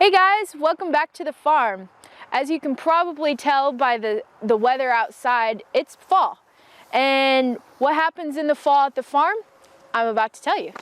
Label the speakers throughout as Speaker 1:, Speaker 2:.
Speaker 1: Hey guys, welcome back to the farm. As you can probably tell by the weather outside, it's fall. And what happens in the fall at the farm, I'm about to tell you.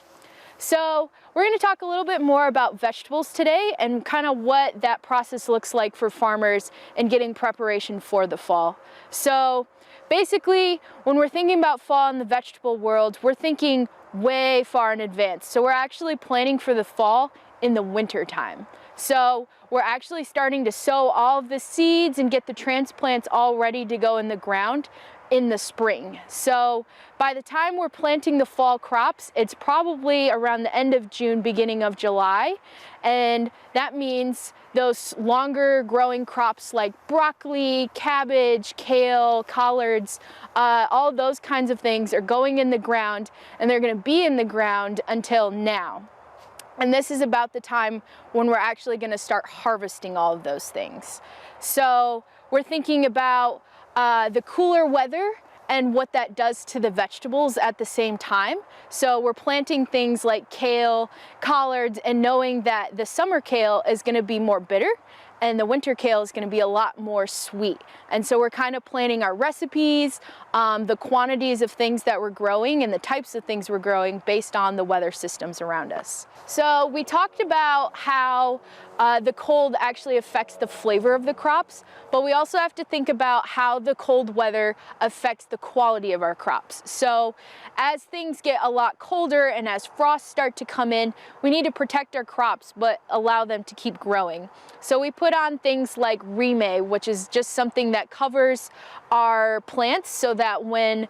Speaker 1: So we're going to talk a little bit more about vegetables today and kind of what that process looks like for farmers and getting preparation for the fall. So basically, when we're thinking about fall in the vegetable world, we're thinking way far in advance. So we're actually planning for the fall in the winter time. So we're actually starting to sow all of the seeds and get the transplants all ready to go in the ground in the spring. So by the time we're planting the fall crops, it's probably around the end of June, beginning of July. And that means those longer growing crops like broccoli, cabbage, kale, collards, all those kinds of things are going in the ground, and they're going to be in the ground until now. And this is about the time when we're actually going to start harvesting all of those things. So we're thinking about the cooler weather and what that does to the vegetables at the same time. So we're planting things like kale, collards, and knowing that the summer kale is going to be more bitter and the winter kale is going to be a lot more sweet. And so we're kind of planning our recipes, the quantities of things that we're growing and the types of things we're growing based on the weather systems around us. So we talked about how the cold actually affects the flavor of the crops, but we also have to think about how the cold weather affects the quality of our crops. So as things get a lot colder and as frosts start to come in, we need to protect our crops but allow them to keep growing. So we put on things like remay, which is just something that covers our plants so that when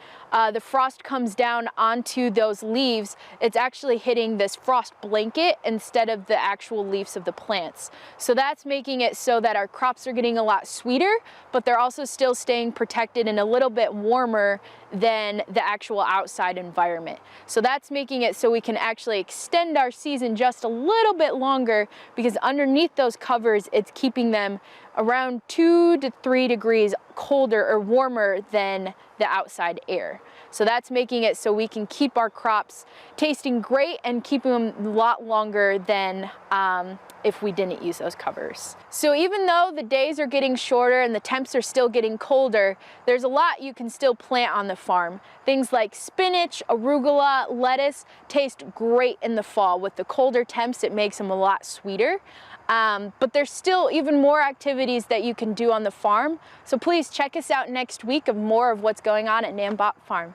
Speaker 1: the frost comes down onto those leaves, it's actually hitting this frost blanket instead of the actual leaves of the plants. So that's making it so that our crops are getting a lot sweeter, but they're also still staying protected and a little bit warmer than the actual outside environment. So that's making it so we can actually extend our season just a little bit longer, because underneath those covers, it's keeping them around 2 to 3 degrees colder or warmer than the outside air. So that's making it so we can keep our crops tasting great and keep them a lot longer than if we didn't use those covers. So even though the days are getting shorter and the temps are still getting colder, there's a lot you can still plant on the farm. Things like spinach, arugula, lettuce taste great in the fall. With the colder temps, it makes them a lot sweeter. But there's still even more activities that you can do on the farm. So please check us out next week of more of what's going on at NanBop Farm.